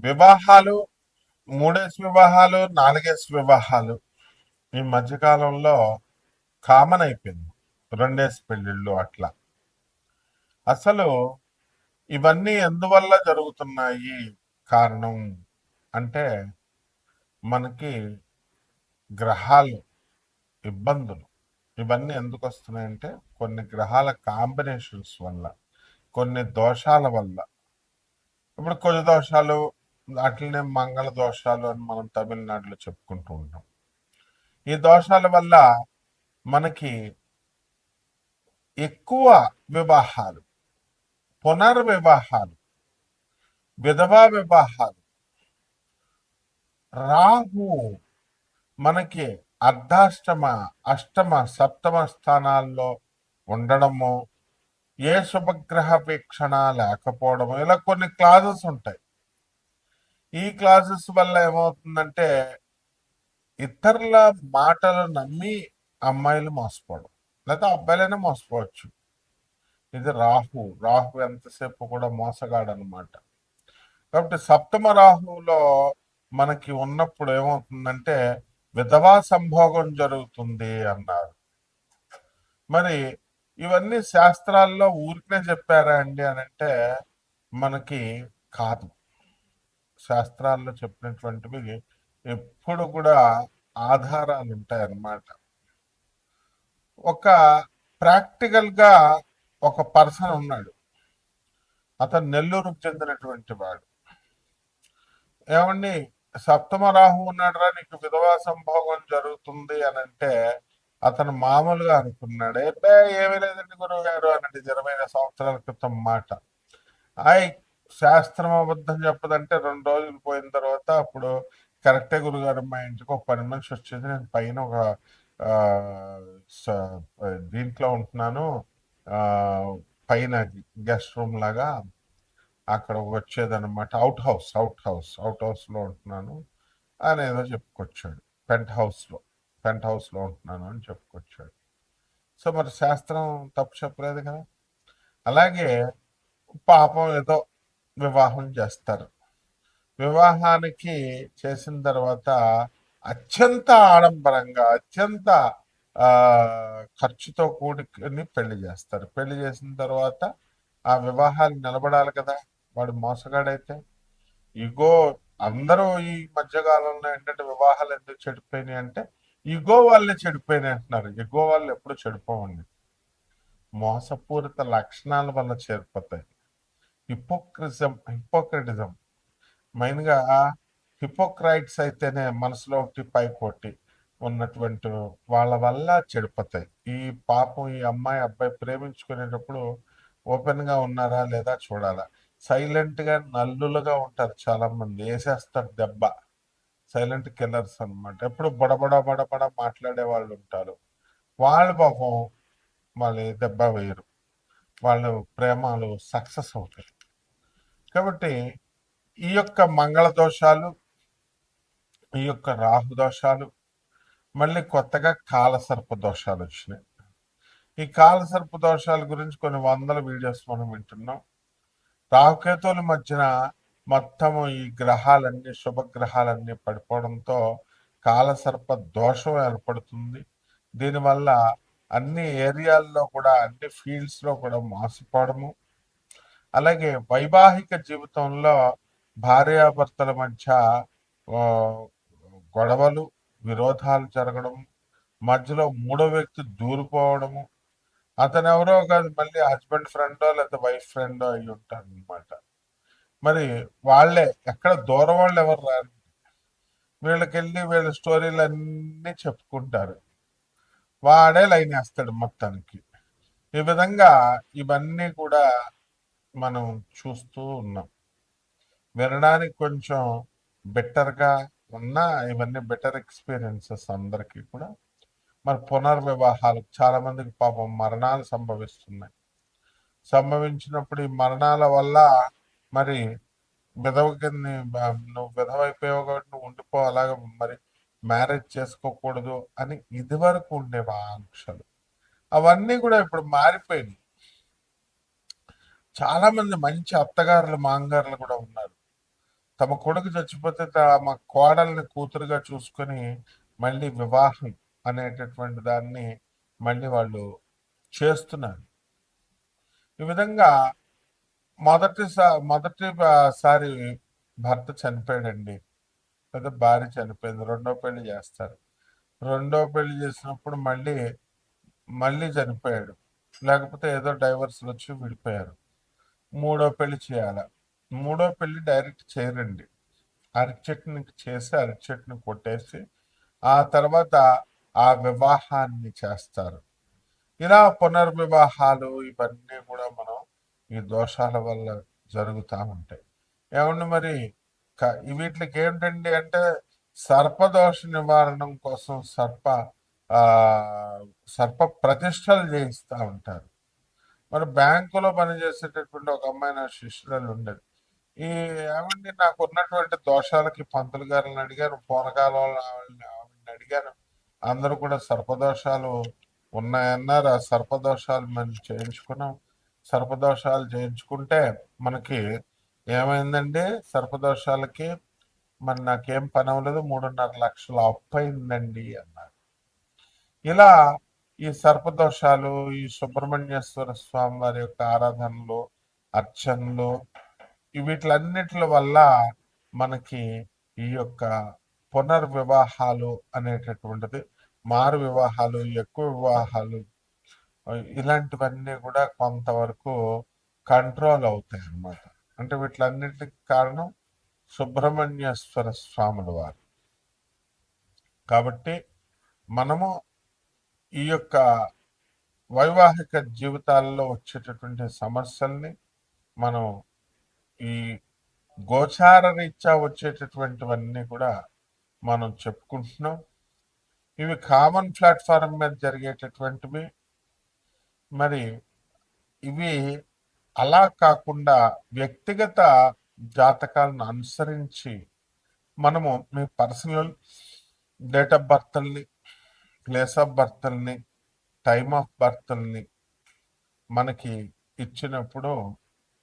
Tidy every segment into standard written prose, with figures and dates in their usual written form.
వివాహాలు, మూడేసి వివాహాలు, నాలుగేసి వివాహాలు ఈ మధ్యకాలంలో కామన్ అయిపోయింది. రెండేసి పెళ్ళిళ్ళు అట్లా. అసలు ఇవన్నీ ఎందువల్ల జరుగుతున్నాయి? కారణం అంటే మనకి గ్రహాలు ఇబ్బందులు. ఇవన్నీ ఎందుకు వస్తున్నాయంటే కొన్ని గ్రహాల కాంబినేషన్స్ వల్ల, కొన్ని దోషాల వల్ల. ఇప్పుడు కొన్ని దోషాలు, అట్లనే మంగళ దోషాలు అని మనం తమిళనాడులో చెప్పుకుంటూ ఉంటాం. ఈ దోషాల వల్ల మనకి ఎక్కువ వివాహాలు, పునర్వివాహాలు, విధవా వివాహాలు, రాహు మనకి అర్ధాష్టమ, అష్టమ, సప్తమ స్థానాల్లో ఉండడము, ఏ శుభగ్రహ వీక్షణ లేకపోవడము, ఇలా కొన్ని క్లాజెస్ ఉంటాయి. ఈ క్లాజెస్ వల్ల ఏమవుతుందంటే ఇతరుల మాటలు నమ్మి అమ్మాయిలు మోసపోవడం, లేదా అబ్బాయిలైనా మోసపోవచ్చు. ఇది రాహు. రాహు ఎంతసేపు కూడా మోసగాడనమాట. కాబట్టి సప్తమ రాహువులో మనకి ఉన్నప్పుడు ఏమవుతుందంటే విధవా సంభోగం జరుగుతుంది అన్నారు. మరి ఇవన్నీ శాస్త్రాల్లో ఊరికనే చెప్పారా అండి అని అంటే మనకి కాదు. శాస్త్రాల్లో చెప్పినటువంటివి ఎప్పుడు కూడా ఆధారాలు ఉంటాయన్నమాట. ఒక ప్రాక్టికల్ గా ఒక పర్సన్ ఉన్నాడు. అతను నెల్లూరుకు చెందినటువంటి వాడు. ఏమండి, సప్తమ రాహు ఉన్నాడురా, నీకు విధవా సంభోగం జరుగుతుంది అని అంటే అతను మామూలుగా అనుకున్నాడు. ఏమీ లేదండి గురువు గారు అనండి, 20 సంవత్సరాల క్రితం మాట. ఆయ్, శాస్త్రం అబద్ధం చెప్పదంటే 2 రోజులు పోయిన తర్వాత అప్పుడు కరెక్టే గురుగారు, మా ఇంటికి ఒక పని మనిషి వచ్చేది, నేను పైన ఒక ఆ, దీంట్లో ఉంటున్నాను, ఆ, పైన గెస్ట్ రూమ్ లాగా అక్కడ వచ్చేదన్నమాట. అవుట్ హౌస్ లో ఉంటున్నాను అని ఏదో చెప్పుకొచ్చాడు. పెంట్ హౌస్ లో ఉంటున్నాను అని చెప్పుకొచ్చాడు. సో మరి శాస్త్రం తప్పు చెప్పలేదు కదా. అలాగే పాపం ఏదో వివాహం చేస్తారు. వివాహానికి చేసిన తర్వాత అత్యంత ఆడంబరంగా, అత్యంత ఆ ఖర్చుతో కూడుకుని పెళ్లి చేస్తారు. పెళ్లి చేసిన తర్వాత ఆ వివాహాలు నిలబడాలి కదా. వాడు మోసగాడైతే ఇగో, అందరూ ఈ మధ్యకాలంలో ఏంటంటే వివాహాలు ఎందుకు చెడిపోయినాయి అంటే ఇగో వాళ్ళే చెడిపోయినాయి అంటున్నారు. ఇగో వాళ్ళు ఎప్పుడు చెడిపోవండి, మోసపూరిత లక్షణాల వల్ల చేరిపోతాయి. హిపోక్రటిజం మెయిన్ గా. హిపోక్రైట్స్ అయితేనే మనసులో ఒకటి పైకి ఒకటి ఉన్నటువంటి వాళ్ళ వల్ల చెడిపోతాయి. ఈ పాపం ఈ అమ్మాయి అబ్బాయి ప్రేమించుకునేటప్పుడు ఓపెన్ గా ఉన్నారా లేదా చూడాలా. సైలెంట్ గా నల్లులుగా ఉంటారు, చాలా మంది వేసేస్తారు దెబ్బ. సైలెంట్ కిల్లర్స్ అన్నమాట. ఎప్పుడు బడబడ బడబడ మాట్లాడే వాళ్ళు ఉంటారు. వాళ్ళు పాపం వాళ్ళు దెబ్బ వేయరు, వాళ్ళు ప్రేమలు సక్సెస్ అవుతాయి. కాబట్టి ఈ యొక్క మంగళ దోషాలు, ఈ యొక్క రాహు దోషాలు, మళ్ళీ కొత్తగా కాలసర్ప దోషాలు వచ్చినాయి. ఈ కాలసర్ప దోషాల గురించి కొన్ని వందల వీడియోస్ మనం వింటున్నాం. రాహుకేతువుల మధ్యన మొత్తము ఈ గ్రహాలన్నీ, శుభగ్రహాలన్నీ పడిపోవడంతో కాలసర్ప దోషం ఏర్పడుతుంది. దీనివల్ల అన్ని ఏరియాల్లో కూడా, అన్ని ఫీల్డ్స్ లో కూడా మోసపోవడము, అలాగే వైవాహిక జీవితంలో భార్యాభర్తల మధ్య ఆ, గొడవలు, విరోధాలు జరగడం, మధ్యలో మూడో వ్యక్తి దూరిపోవడము. అతను ఎవరో కాదు, మళ్ళీ హస్బెండ్ ఫ్రెండో లేదా వైఫ్ ఫ్రెండో అయి ఉంటారు అనమాట. మరి వాళ్ళే, ఎక్కడ దూరం వాళ్ళు ఎవరు రారు. వీళ్ళకెళ్ళి వీళ్ళ స్టోరీలు అన్నీ చెప్పుకుంటారు. వాడే లైన్ వేస్తాడు మొత్తానికి. ఈ విధంగా ఇవన్నీ కూడా మనం చూస్తూ ఉన్నాం. వినడానికి కొంచెం బెటర్గా ఉన్నా ఇవన్నీ బెటర్ ఎక్స్పీరియన్సెస్ అందరికీ కూడా. మరి పునర్వివాహాలు చాలా మందికి పాపం మరణాలు సంభవిస్తున్నాయి. సంభవించినప్పుడు ఈ మరణాల వల్ల మరి విధవకి నువ్వు విధవైపోయావు కాబట్టి నువ్వు ఉండిపో, అలాగ మరి మ్యారేజ్ చేసుకోకూడదు అని ఇదివరకు ఉండేవి ఆంక్షలు. అవన్నీ కూడా ఇప్పుడు మారిపోయినాయి. చాలా మంది మంచి అత్తగారులు, మాంగారులు కూడా ఉన్నారు. తమ కొడుకు చచ్చిపోతే తమ కోడల్ని కూతురుగా చూసుకొని మళ్ళీ వివాహం అనేటటువంటి దాన్ని మళ్ళీ వాళ్ళు చేస్తున్నారు. ఈ విధంగా మొదటిసారి భర్త చనిపోయాడండి, లేదా భార్య చనిపోయింది, రెండో పెళ్లి చేస్తారు. రెండో పెళ్లి చేసినప్పుడు మళ్ళీ మళ్ళీ చనిపోయాడు, లేకపోతే ఏదో డైవర్స్ వచ్చి విడిపోయారు. మూడో పెళ్లి చేయాల. మూడో పెళ్లి డైరెక్ట్ చేయరండి, అరటి చెట్టుని చేసి అరటి చెట్టుని కొట్టేసి ఆ తర్వాత ఆ వివాహాన్ని చేస్తారు. ఇలా పునర్వివాహాలు ఇవన్నీ కూడా మనం ఈ దోషాల వల్ల జరుగుతూ ఉంటాయి. ఏమండి మరి వీటికి ఏంటండి అంటే సర్పదోష నివారణం కోసం ఆ సర్ప ప్రతిష్టలు చేయిస్తూ ఉంటారు. మరి బ్యాంకులో పనిచేసేటటువంటి ఒక అమ్మాయి నా శిష్యురాలు ఉండేది. ఈ ఏమండి నాకు ఉన్నటువంటి దోషాలకి పంతులు గారిని అడిగాను, పూనకాల ఆవిడని అడిగాను. అందరూ కూడా సర్పదోషాలు ఉన్నాయన్నారు. ఆ సర్పదోషాలు మనం చేయించుకున్నాం. సర్పదోషాలు చేయించుకుంటే మనకి ఏమైందండి, సర్పదోషాలకి మరి నాకేం పని అవ్వలేదు, 3.5 లక్షలు అప్పు అయిందండి అన్నారు. ఇలా ఈ సర్పదోషాలు, ఈ సుబ్రహ్మణ్యేశ్వర స్వామి వారి యొక్క ఆరాధనలు, అర్చనలు, వీటిలన్నిటి వల్ల మనకి ఈ యొక్క పునర్వివాహాలు అనేటటువంటిది, మారు వివాహాలు, ఎక్కువ వివాహాలు, ఇలాంటివన్నీ కూడా కొంతవరకు కంట్రోల్ అవుతాయి అన్నమాట. అంటే వీటిలన్నిటికి కారణం సుబ్రహ్మణ్యేశ్వర స్వాముల వారు. కాబట్టి మనము ఈ యొక్క వైవాహిక జీవితాల్లో వచ్చేటటువంటి సమస్యల్ని మనం ఈ గోచార రీత్యా వచ్చేటటువంటివన్నీ కూడా మనం చెప్పుకుంటున్నాం. ఇవి కామన్ ప్లాట్ఫారం మీద జరిగేటటువంటివి. మరి ఇవి అలా కాకుండా వ్యక్తిగత జాతకాలను అనుసరించి మనము మీ పర్సనల్ డేట్ ఆఫ్ బర్త్ని, ప్లేస్ ఆఫ్ బర్త్ని, టైమ్ ఆఫ్ బర్త్ని మనకి ఇచ్చినప్పుడు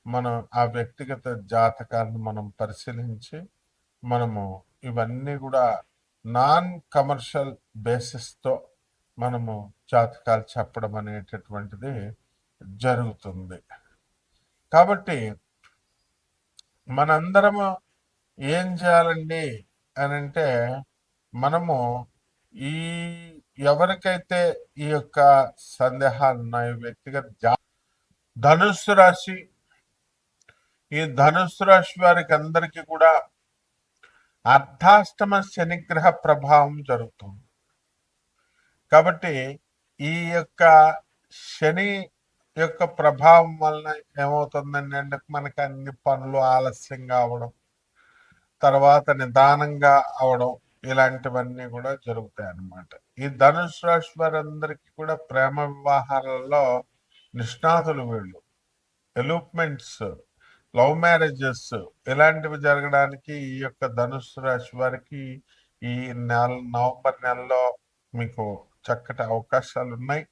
మనం ఆ వ్యక్తిగత జాతకాలను మనం పరిశీలించి మనము ఇవన్నీ కూడా నాన్ కమర్షియల్ బేసిస్తో మనము జాతకాలు చెప్పడం అనేటటువంటిది జరుగుతుంది. కాబట్టి మనందరము ఏం చేయాలండి అని అంటే, మనము ఈ ఎవరికైతే ఈ యొక్క సందేహాలు ఉన్నాయో వ్యక్తిగత ధనుస్సు రాశి, ఈ ధనుస్సు రాశి వారికి అందరికీ కూడా అర్ధాష్టమ శనిగ్రహ ప్రభావం జరుగుతుంది. కాబట్టి ఈ యొక్క శని యొక్క ప్రభావం వలన ఏమవుతుందండి అంటే మనకి అన్ని పనులు ఆలస్యంగా అవడం, తర్వాత నిదానంగా అవడం, ఇలాంటివన్నీ కూడా జరుగుతాయి అన్నమాట. ఈ ధనుసు రాశి వారందరికీ కూడా ప్రేమ వివాహాలలో నిష్ణాతులు వీళ్ళు. ఎలూప్మెంట్స్, లవ్ మ్యారేజెస్ ఇలాంటివి జరగడానికి ఈ యొక్క ధనుసు రాశి వారికి ఈ నవంబర్ నెలలో మీకు చక్కటి అవకాశాలు ఉన్నాయి.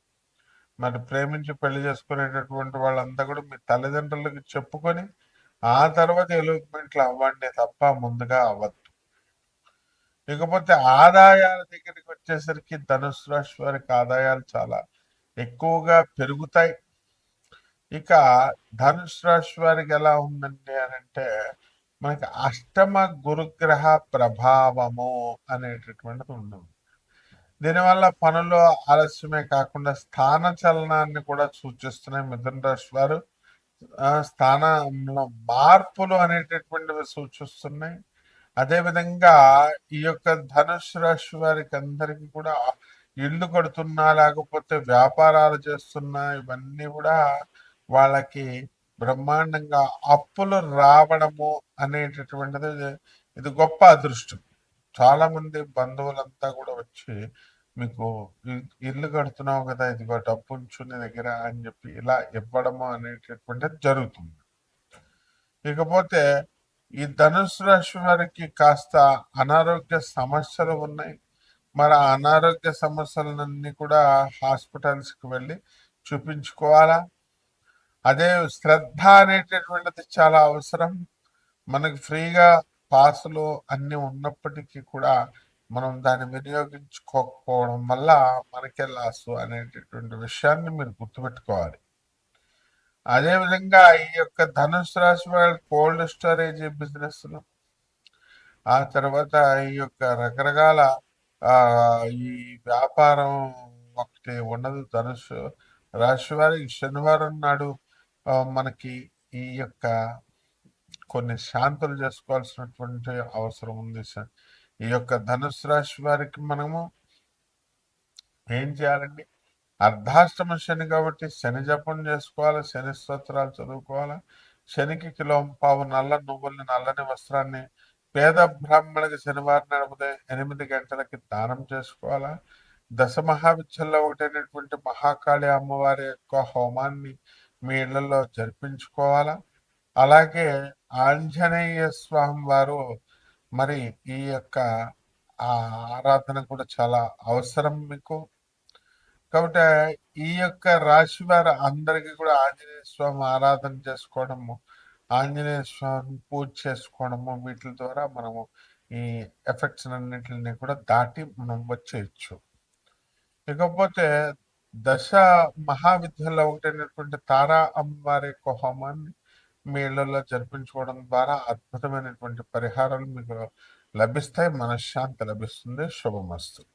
మరి ప్రేమించి పెళ్లి చేసుకునేటటువంటి వాళ్ళంతా కూడా మీ తల్లిదండ్రులకి చెప్పుకొని ఆ తర్వాత ఎలూప్మెంట్లు అవ్వండి తప్ప ముందుగా అవ్వద్దు. ఇకపోతే ఆదాయాల దగ్గరికి వచ్చేసరికి ధనుసు రాశి వారికి ఆదాయాలు చాలా ఎక్కువగా పెరుగుతాయి. ఇక ధనుసు రాశి వారికి ఎలా ఉందండి అని అంటే, మనకి అష్టమ గురుగ్రహ ప్రభావము అనేటటువంటిది ఉండదు. దీనివల్ల పనులు ఆలస్యమే కాకుండా స్థాన చలనాన్ని కూడా సూచిస్తున్నాయి మిథున రాశి వారు. స్థానంలో మార్పులు అనేటటువంటివి సూచిస్తున్నాయి. అదేవిధంగా ఈ యొక్క ధనుసు రాశి వారికి అందరికీ కూడా ఇల్లు కడుతున్నా, లేకపోతే వ్యాపారాలు చేస్తున్నా, ఇవన్నీ కూడా వాళ్ళకి బ్రహ్మాండంగా అప్పులు రావడము అనేటటువంటిది ఇది గొప్ప అదృష్టం. చాలా మంది బంధువులంతా కూడా వచ్చి మీకు ఇల్లు కడుతున్నావు కదా, ఇదిగో డబ్బు ఉంచుని దగ్గర అని చెప్పి ఇలా ఇవ్వడము అనేటటువంటిది జరుగుతుంది. ఇకపోతే ఈ ధనుసు రాశి వారికి కాస్త అనారోగ్య సమస్యలు ఉన్నాయి. మరి ఆ అనారోగ్య సమస్యలన్నీ కూడా హాస్పిటల్స్కి వెళ్ళి చూపించుకోవాలా. అదే శ్రద్ధ అనేటటువంటిది చాలా అవసరం. మనకి ఫ్రీగా పాసులు అన్నీ ఉన్నప్పటికీ కూడా మనం దాన్ని వినియోగించుకోకపోవడం వల్ల మనకే లాసు అనేటటువంటి విషయాన్ని మీరు గుర్తుపెట్టుకోవాలి. అదేవిధంగా ఈ యొక్క ధనుసు రాశి వాళ్ళ కోల్డ్ స్టోరేజ్ బిజినెస్లు, ఆ తర్వాత ఈ యొక్క రకరకాల ఈ వ్యాపారం ఒకటి ఉండదు. ధనుసు రాశి వారికి శనివారం నాడు మనకి ఈ యొక్క కొన్ని శాంతులు చేసుకోవాల్సినటువంటి అవసరం ఉంది. ఈ యొక్క ధనుసు రాశి వారికి మనము ఏం చేయాలండి? అర్ధాష్టమ శని కాబట్టి శని జపం చేసుకోవాలి, శని స్తోత్రాలు చదువుకోవాలి. శనికి కిలోంపావు నల్ల నువ్వుల్ని, నల్లని వస్త్రాన్ని పేద బ్రాహ్మణుడికి శనివారం నాడు ఉదయం 8 గంటలకి దానం చేసుకోవాలా. దశ మహావిద్యల్లో ఒకటైనటువంటి మహాకాళి అమ్మవారి యొక్క హోమాన్ని మీ ఇళ్లలో జరిపించుకోవాలా. అలాగే ఆంజనేయ స్వామి వారు మరి ఈ యొక్క ఆరాధన కూడా చాలా అవసరం మీకు. కాబట్టి ఈ యొక్క రాశి వారు అందరికీ కూడా ఆంజనేయ స్వామి ఆరాధన చేసుకోవడము, ఆంజనేయ స్వామి పూజ చేసుకోవడము, వీటి ద్వారా మనము ఈ ఎఫెక్ట్స్ అన్నింటిని కూడా దాటి మనం వచ్చేయచ్చు. ఇకపోతే దశ మహావిద్యలో ఒకటైనటువంటి తారా అమ్మవారి యొక్క హోమాన్ని మీ ఇళ్లలో జరిపించుకోవడం ద్వారా అద్భుతమైనటువంటి పరిహారాలు మీకు లభిస్తాయి. మనశ్శాంతి లభిస్తుంది. శుభమస్తు.